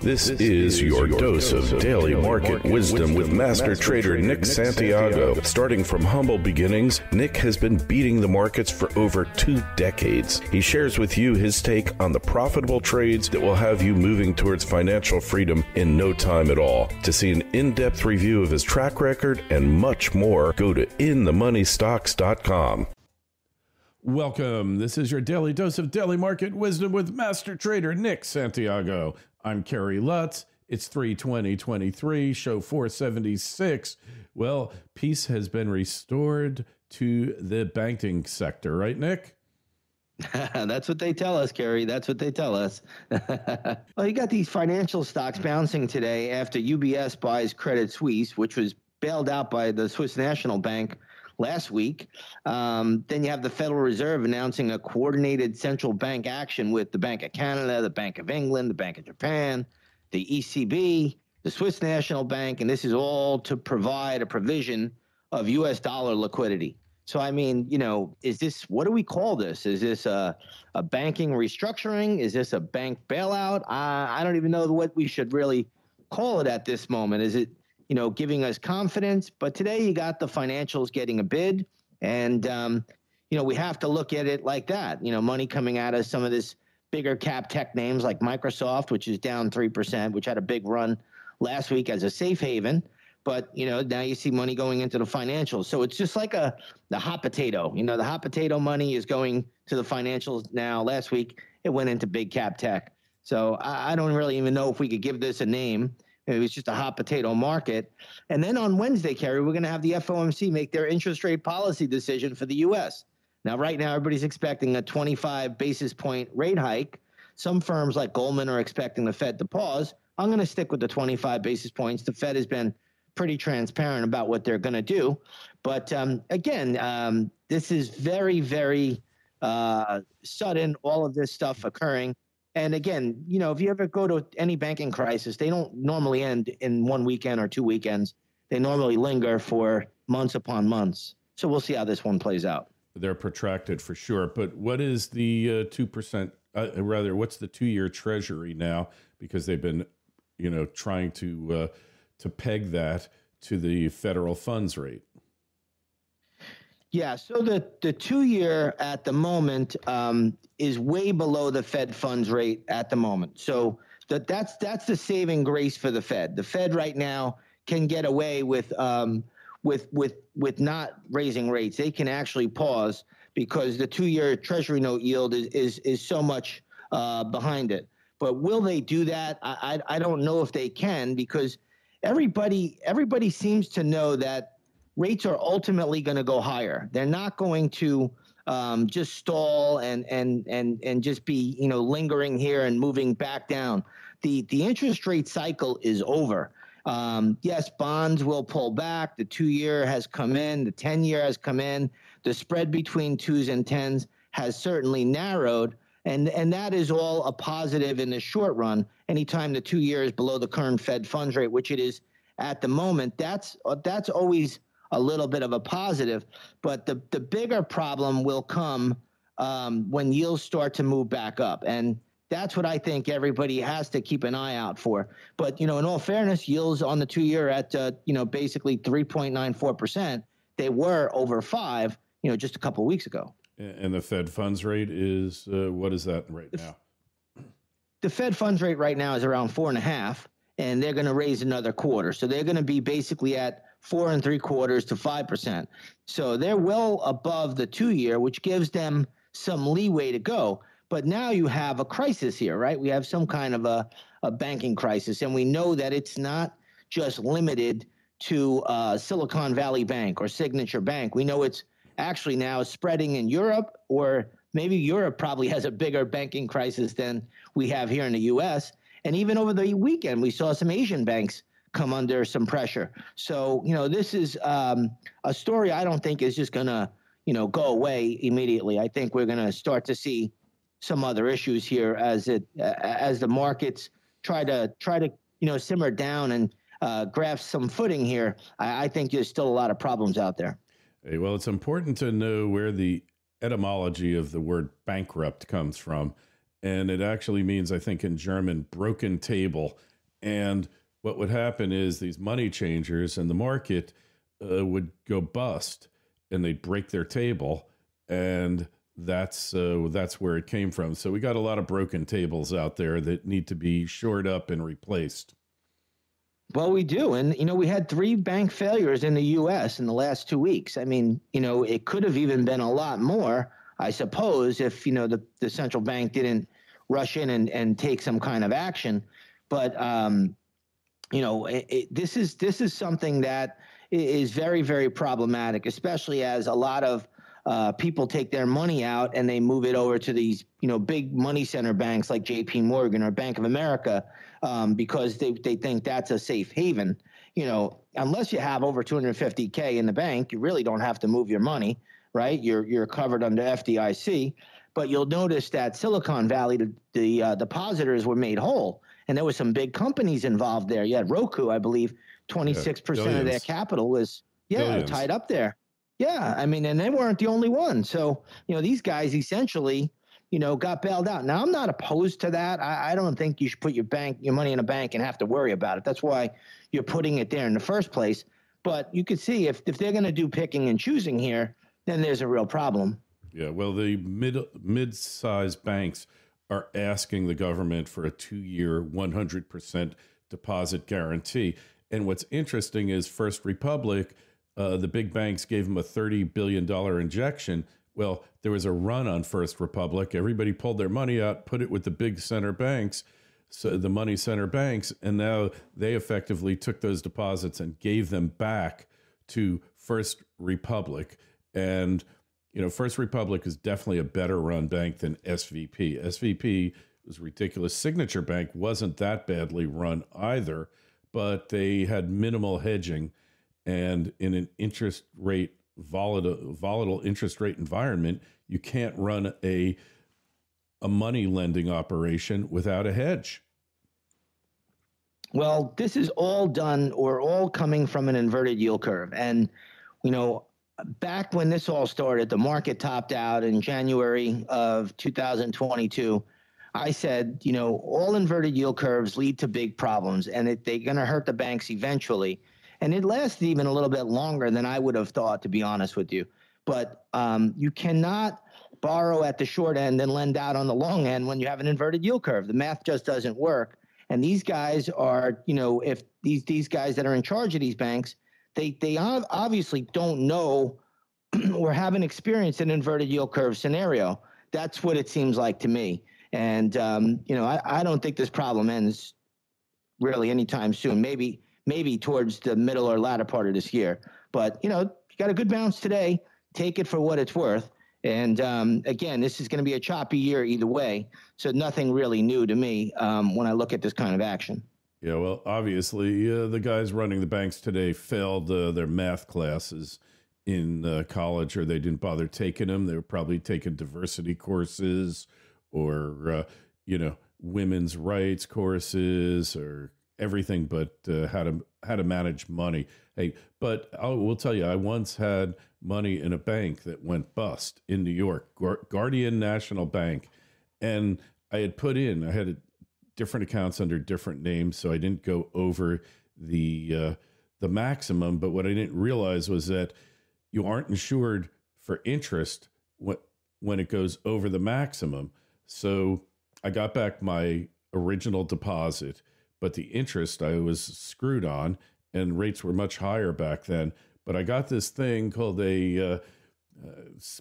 This is your dose of daily market wisdom with master trader Nick Santiago. Starting from humble beginnings, Nick has been beating the markets for over 2 decades. He shares with you his take on the profitable trades that will have you moving towards financial freedom in no time at all. To see an in-depth review of his track record and much more, go to inthemoneystocks.com. Welcome. This is your daily dose of daily market wisdom with master trader Nick Santiago. I'm Kerry Lutz. It's 3/20/23, show 476. Well, peace has been restored to the banking sector, right, Nick? That's what they tell us, Kerry. That's what they tell us. Well, you got these financial stocks bouncing today after UBS buys Credit Suisse, which was bailed out by the Swiss National Bank last week. Then you have the Federal Reserve announcing a coordinated central bank action with the Bank of Canada, the Bank of England, the Bank of Japan, the ECB, the Swiss National Bank, and this is all to provide a provision of U.S. dollar liquidity. So, I mean, is this, what do we call this? Is this a banking restructuring? Is this a bank bailout? I don't even know what we should really call it at this moment. Is it, giving us confidence? But today you got the financials getting a bid, and, we have to look at it like that. Money coming out of some of this bigger cap tech names like Microsoft, which is down 3%, which had a big run last week as a safe haven. But, now you see money going into the financials. So it's just like the hot potato. The hot potato money is going to the financials now. Last week, it went into big cap tech. So I don't really even know if we could give this a name. It was just a hot potato market. And then on Wednesday, Kerry, we're going to have the FOMC make their interest rate policy decision for the U.S. Now, right now, everybody's expecting a 25 basis point rate hike. Some firms like Goldman are expecting the Fed to pause. I'm going to stick with the 25 basis points. The Fed has been pretty transparent about what they're going to do. But again, this is very, very sudden, all of this stuff occurring. And again, if you ever go to any banking crisis, they don't normally end in one weekend or 2 weekends. They normally linger for months upon months. So we'll see how this one plays out. They're protracted for sure. But what is the 2%, what's the 2-year treasury now? Because they've been, trying to peg that to the federal funds rate. Yeah, so the 2-year at the moment is way below the Fed funds rate at the moment. So that's the saving grace for the Fed. The Fed right now can get away with not raising rates. They can actually pause because the 2-year Treasury note yield is so much behind it. But will they do that? I don't know if they can, because everybody seems to know that rates are ultimately going to go higher. They're not going to just stall and just be lingering here and moving back down. The interest rate cycle is over. Yes, bonds will pull back. The 2-year has come in. The 10-year has come in. The spread between 2s and 10s has certainly narrowed. And that is all a positive in the short run. Anytime the 2-year is below the current Fed funds rate, which it is at the moment, that's always a little bit of a positive. But the bigger problem will come when yields start to move back up. And that's what I think everybody has to keep an eye out for. But, in all fairness, yields on the 2-year at, basically 3.94%. They were over 5, just a couple of weeks ago. And the Fed funds rate is, what is that right now? The Fed funds rate right now is around 4.5, and they're going to raise another quarter. So they're going to be basically at 4.75% to 5%. So they're well above the 2-year, which gives them some leeway to go. But now you have a crisis here, right? We have some kind of a banking crisis, and we know that it's not just limited to Silicon Valley Bank or Signature Bank. We know it's actually now spreading in Europe, or maybe Europe probably has a bigger banking crisis than we have here in the U.S. And even over the weekend, we saw some Asian banks come under some pressure. So, this is a story I don't think is just going to, go away immediately. I think we're going to start to see some other issues here as the markets try to simmer down and grasp some footing here. I think there's still a lot of problems out there. Hey, well, it's important to know where the etymology of the word bankrupt comes from. And it actually means, I think in German, broken table. And what would happen is these money changers in the market would go bust, and they'd break their table, and that's where it came from. So we got a lot of broken tables out there that need to be shored up and replaced. Well, we do. And, we had 3 bank failures in the U.S. in the last 2 weeks. I mean, it could have even been a lot more, I suppose, if, the central bank didn't rush in and take some kind of action. But, this is something that is very, very problematic, especially as a lot of people take their money out and they move it over to these, big money center banks like JP Morgan or Bank of America, because they think that's a safe haven. Unless you have over $250K in the bank, you really don't have to move your money, right? You're covered under FDIC. But you'll notice that Silicon Valley, the depositors were made whole, and there were some big companies involved there. You had Roku, I believe, 26% of their capital was tied up there. Yeah, I mean, and they weren't the only one. So, these guys essentially, got bailed out. Now, I'm not opposed to that. I don't think you should put your money in a bank and have to worry about it. That's why you're putting it there in the first place. But you could see if they're going to do picking and choosing here, then there's a real problem. Yeah, well, the mid-sized banks are asking the government for a 2-year, 100% deposit guarantee. And what's interesting is First Republic, the big banks gave them a $30 billion injection. Well, there was a run on First Republic. Everybody pulled their money out, put it with the big center banks, so the money center banks, and now they effectively took those deposits and gave them back to First Republic. And, First Republic is definitely a better run bank than SVP. SVP was ridiculous. Signature Bank wasn't that badly run either, but they had minimal hedging. And in an volatile interest rate environment, you can't run a money lending operation without a hedge. Well, this is all done or all coming from an inverted yield curve. And, back when this all started, the market topped out in January of 2022. I said, all inverted yield curves lead to big problems, and they're going to hurt the banks eventually. And it lasted even a little bit longer than I would have thought, to be honest with you. But you cannot borrow at the short end and lend out on the long end when you have an inverted yield curve. The math just doesn't work. And these guys are, if these guys that are in charge of these banks, they obviously don't know or haven't experienced an inverted yield curve scenario. That's what it seems like to me. And, I don't think this problem ends really anytime soon. Maybe towards the middle or latter part of this year. But, you got a good bounce today. Take it for what it's worth. And, again, this is going to be a choppy year either way. So nothing really new to me when I look at this kind of action. Yeah, well, obviously, the guys running the banks today failed their math classes in college, or they didn't bother taking them. They were probably taking diversity courses or, women's rights courses or everything but how to manage money. Hey, but I will tell you, I once had money in a bank that went bust in New York, Guardian National Bank, and I had different accounts under different names, so I didn't go over the maximum. But what I didn't realize was that you aren't insured for interest when it goes over the maximum. So I got back my original deposit, but the interest I was screwed on, and rates were much higher back then. But I got this thing called a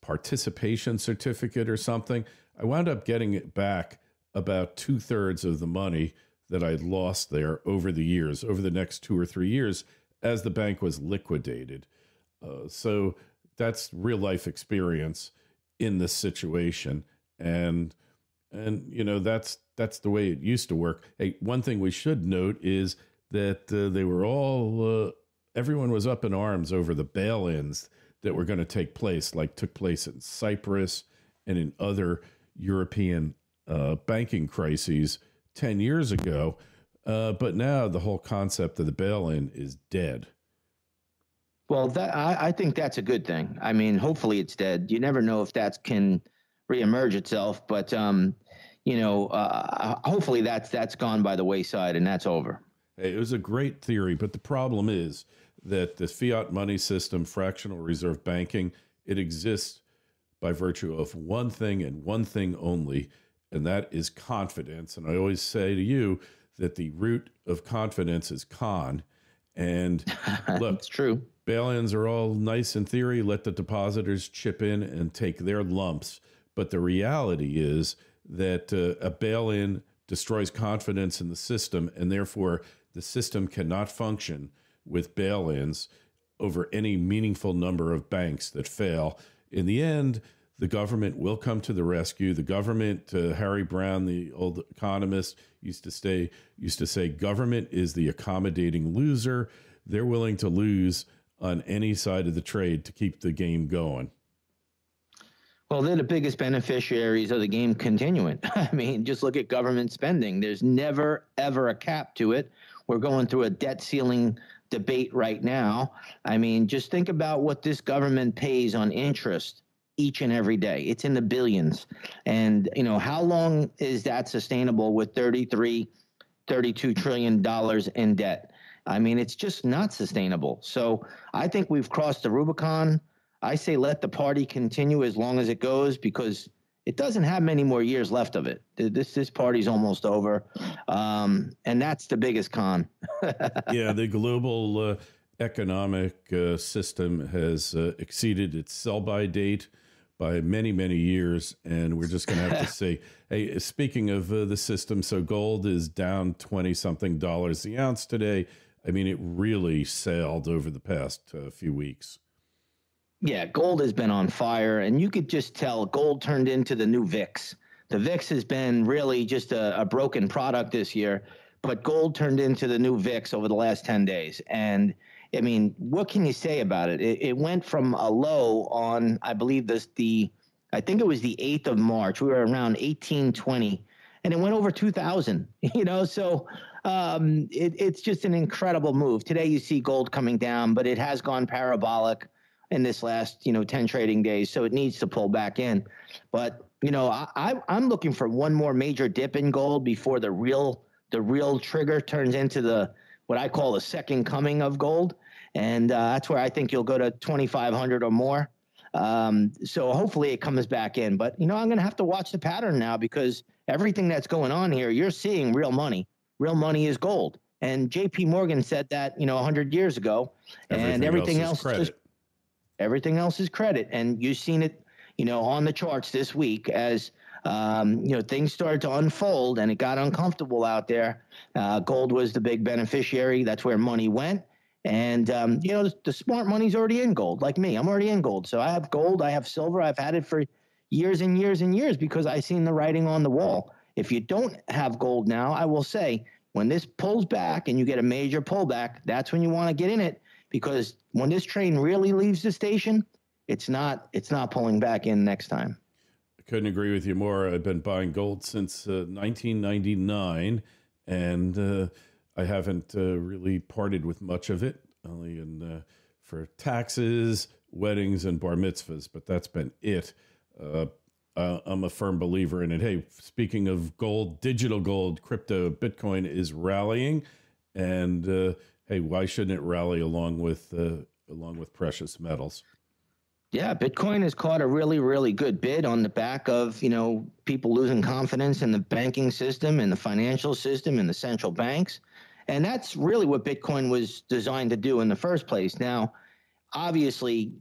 participation certificate or something. I wound up getting it back about 2/3 of the money that I'd lost there over the years, over the next 2 or 3 years, as the bank was liquidated. So that's real life experience in this situation. And that's the way it used to work. Hey, one thing we should note is that they were all, everyone was up in arms over the bail-ins that were going to take place, like took place in Cyprus and in other European banking crises 10 years ago. But now the whole concept of the bail-in is dead. Well, I think that's a good thing. I mean, hopefully it's dead. You never know if that can reemerge itself, but hopefully that's gone by the wayside and that's over. Hey, it was a great theory, but the problem is that the fiat money system, fractional reserve banking, it exists by virtue of one thing and one thing only, and that is confidence. And I always say to you that the root of confidence is con. And look, it's true. Bail-ins are all nice in theory. Let the depositors chip in and take their lumps. But the reality is that a bail-in destroys confidence in the system, and therefore the system cannot function with bail-ins over any meaningful number of banks that fail. In the end, the government will come to the rescue. The government, Harry Brown, the old economist, used to say, government is the accommodating loser. They're willing to lose on any side of the trade to keep the game going. Well, they're the biggest beneficiaries of the game continuing. I mean, just look at government spending. There's never, ever a cap to it. We're going through a debt ceiling debate right now. I mean, just think about what this government pays on interest each and every day. It's in the billions. And, how long is that sustainable with $32 trillion in debt? I mean, it's just not sustainable. So I think we've crossed the Rubicon. I say let the party continue as long as it goes, because it doesn't have many more years left of it. This party's almost over. And that's the biggest con. Yeah, the global economic system has exceeded its sell-by date by many, many years. And we're just going to have to say, hey, speaking of the system, so gold is down 20-something dollars the ounce today. I mean, it really sailed over the past few weeks. Yeah, gold has been on fire, and you could just tell gold turned into the new VIX. The VIX has been really just a broken product this year, but gold turned into the new VIX over the last 10 days. And, I mean, what can you say about it? It went from a low on, I believe, I think it was the 8th of March. We were around 1820, and it went over 2,000, so it's just an incredible move. Today you see gold coming down, but it has gone parabolic in this last, 10 trading days. So it needs to pull back in. But, I'm looking for one more major dip in gold before the real trigger turns into what I call the second coming of gold. And that's where I think you'll go to 2,500 or more. So hopefully it comes back in. But, I'm going to have to watch the pattern now, because everything that's going on here, you're seeing real money. Real money is gold. And JP Morgan said that, 100 years ago. And everything else is everything else is credit. And you've seen it, on the charts this week as, things started to unfold and it got uncomfortable out there. Gold was the big beneficiary. That's where money went. And, the smart money's already in gold, like me. I'm already in gold. So I have gold. I have silver. I've had it for years and years and years because I've seen the writing on the wall. If you don't have gold now, I will say, when this pulls back and you get a major pullback, that's when you want to get in it. Because when this train really leaves the station, it's not pulling back in next time. I couldn't agree with you more. I've been buying gold since 1999, and I haven't really parted with much of it, only for taxes, weddings, and bar mitzvahs, but that's been it. I'm a firm believer in it. Hey, speaking of gold, digital gold, crypto, Bitcoin is rallying, and hey, why shouldn't it rally along with precious metals? Yeah, Bitcoin has caught a really, really good bid on the back of, people losing confidence in the banking system and the financial system and the central banks. And that's really what Bitcoin was designed to do in the first place. Now, obviously,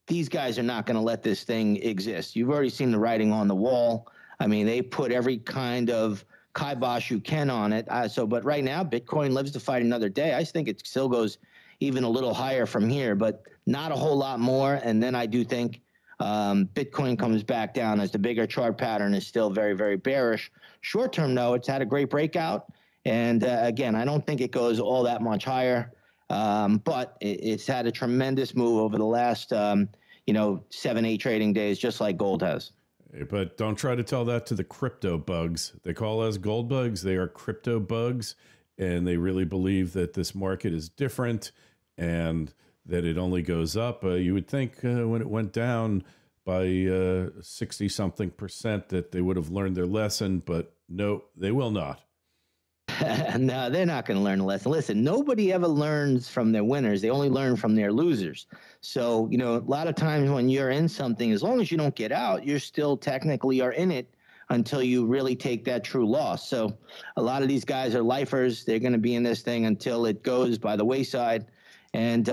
these guys are not going to let this thing exist. You've already seen the writing on the wall. I mean, they put every kind of kibosh you can on it. But right now, Bitcoin lives to fight another day. I think it still goes even a little higher from here, but not a whole lot more. And then I do think Bitcoin comes back down as the bigger chart pattern is still very, very bearish. Short term, though, it's had a great breakout. And again, I don't think it goes all that much higher, but it's had a tremendous move over the last, 7-8 trading days, just like gold has. But don't try to tell that to the crypto bugs. They call us gold bugs. They are crypto bugs, and they really believe that this market is different and that it only goes up. You would think when it went down by 60-something% that they would have learned their lesson, but no, they will not. No, they're not going to learn a lesson. Listen, nobody ever learns from their winners. They only learn from their losers. So, a lot of times when you're in something, as long as you don't get out, you're still technically are in it until you really take that true loss. So a lot of these guys are lifers. They're going to be in this thing until it goes by the wayside. And,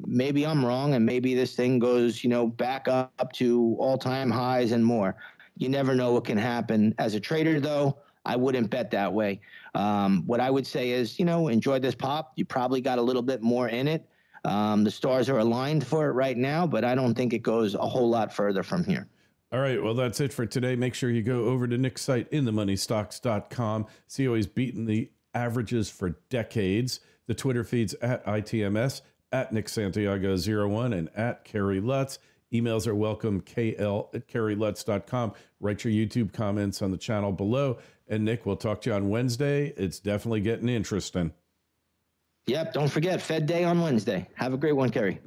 maybe I'm wrong, and maybe this thing goes, back up to all-time highs and more. You never know what can happen. As a trader, though, I wouldn't bet that way. What I would say is, enjoy this pop. You probably got a little bit more in it. The stars are aligned for it right now, but I don't think it goes a whole lot further from here. All right, well, that's it for today. Make sure you go over to Nick's site, inthemoneystocks.com. See how he's beaten the averages for decades. The Twitter feeds at ITMS, at Nick Santiago01, and at Kerry Lutz. Emails are welcome, kl@kerrylutz.com. Write your YouTube comments on the channel below. And Nick, we'll talk to you on Wednesday. It's definitely getting interesting. Yep, don't forget, Fed Day on Wednesday. Have a great one, Kerry.